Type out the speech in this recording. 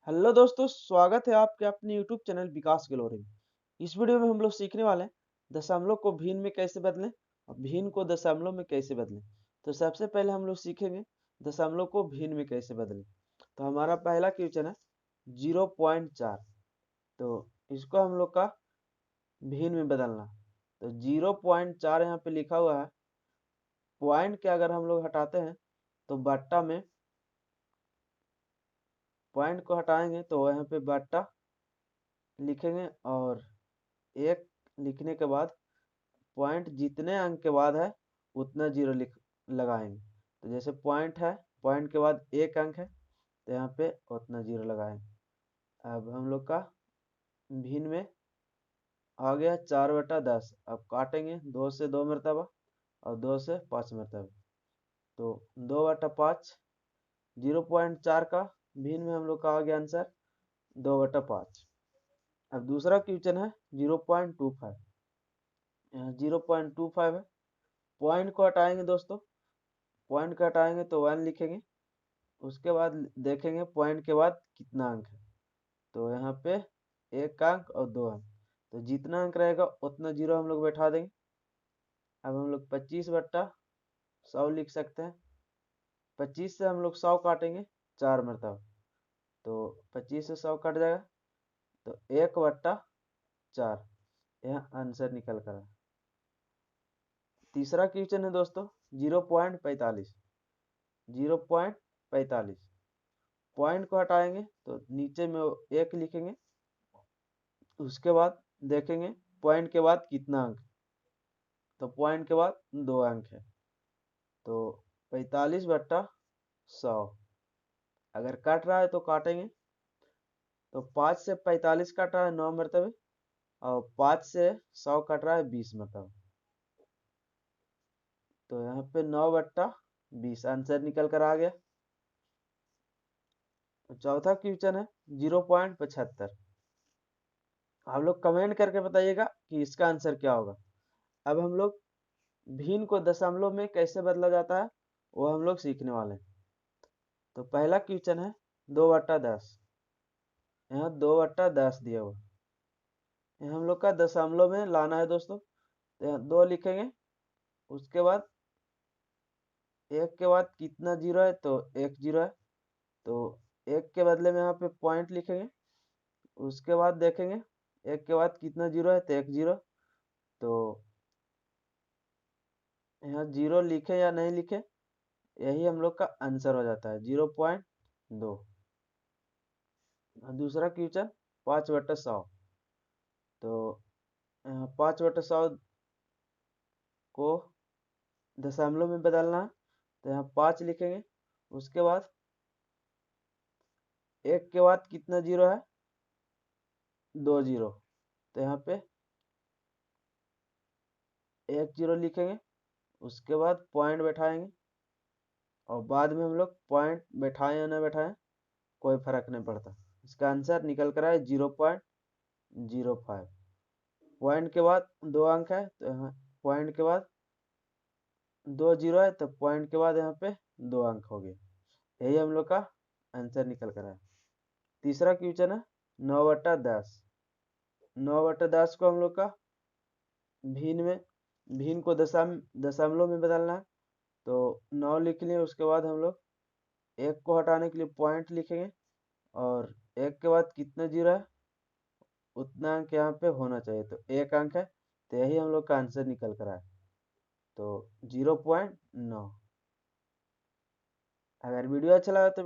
Hello दोस्तों, स्वागत है आपके अपने यूट्यूब चैनल विकास ग्लोरी में। इस वीडियो में हम लोग सीखने वाले हैं दशमलव को भिन्न में कैसे बदलें और भिन्न को दशमलव में कैसे बदलें। तो सबसे पहले हम लोग सीखेंगे दशमलव को भिन्न में कैसे बदलें। तो हमारा पहला क्वेश्चन है 0.4। तो इसको हम लोग का भिन्न में बदलना। तो 0.4 यहाँ पे लिखा हुआ है। पॉइंट के अगर हम लोग हटाते हैं तो बट्टा में पॉइंट को हटाएंगे तो यहाँ पे बट्टा लिखेंगे और एक लिखने के बाद पॉइंट जितने अंक के बाद है उतना जीरो लिख लगाएंगे। तो जैसे पॉइंट है, पॉइंट के बाद एक अंक है तो यहाँ पे उतना जीरो लगाएंगे। अब हम लोग का भिन्न में आ गया 4/10। अब काटेंगे 2 से 2 मरतबा और 2 से 5 मरतबा। तो 2/5 0.4 का भिन्न में हम लोग का आ गया आंसर 2/5। अब दूसरा क्वेश्चन है 0.25। यहाँ 0.25 है। पॉइंट को हटाएंगे दोस्तों, पॉइंट को हटाएंगे तो 1 लिखेंगे। उसके बाद देखेंगे पॉइंट के बाद कितना अंक है। तो यहाँ पे 1 अंक और 2 अंक, तो जितना अंक रहेगा उतना जीरो हम लोग बैठा देंगे। अब हम लोग 25/100 लिख सकते हैं। 25 से हम लोग 100 काटेंगे 4 मरतबा, तो 25 से 100 कट जाएगा तो 1/4 यह आंसर निकल कर आया। तीसरा क्वेश्चन है दोस्तों 0.45। 0.45 पॉइंट को हटाएंगे तो नीचे में 1 लिखेंगे। उसके बाद देखेंगे पॉइंट के बाद कितना अंक, तो पॉइंट के बाद 2 अंक है। तो 45/100 अगर काट रहा है तो काटेंगे। तो 5 से 45 कट रहा है 9 मरतबे और 5 से 100 कट रहा है 20 मरतबे। तो यहाँ पे 9/20 आंसर निकल कर आ गया। तो चौथा क्वेश्चन है 0.75। आप लोग कमेंट करके बताइएगा कि इसका आंसर क्या होगा। अब हम लोग भिन्न को दशमलव में कैसे बदला जाता है वो हम लोग सीखने वाले हैं। तो पहला क्वेश्चन है 2/10। यहाँ 2/10 दिया हुआ, यहाँ हम लोग का दशमलव में लाना है दोस्तों। तो यहाँ 2 लिखेंगे। उसके बाद एक के बाद कितना जीरो है, तो 1 जीरो है। तो एक के बदले में यहाँ पे पॉइंट लिखेंगे। उसके बाद देखेंगे एक के बाद कितना जीरो है, तो 1 जीरो। तो यहाँ जीरो लिखे या नहीं लिखे यही हम लोग का आंसर हो जाता है 0.2। दूसरा क्वेश्चन 5/100। तो 5/100 को दशमलव में बदलना है। तो यहाँ 5 लिखेंगे। उसके बाद एक के बाद कितना जीरो है, 2 जीरो। तो यहाँ पे 1 जीरो लिखेंगे। उसके बाद पॉइंट बैठाएंगे और बाद में हम लोग पॉइंट बैठाएं या ना बैठाएं कोई फर्क नहीं पड़ता। इसका आंसर निकल कर आए 0.05। पॉइंट के बाद 2 अंक है तो यहाँ पॉइंट के बाद 2 जीरो है, तो पॉइंट के बाद यहाँ पे 2 अंक हो गए। यही हम लोग का आंसर निकल कर आया। तीसरा क्वेश्चन है 9/10। 9/10 को हम लोग का भिन्न को दशमलव में बदलना है। तो 9 लिख लिए। उसके बाद हम लोग 1 को हटाने के लिए पॉइंट लिखेंगे और 1 के बाद कितना जीरो है उतना अंक यहाँ पे होना चाहिए। तो 1 अंक है तो यही हम लोग का आंसर निकल कर आया। तो 0.9। अगर वीडियो अच्छा लगा तो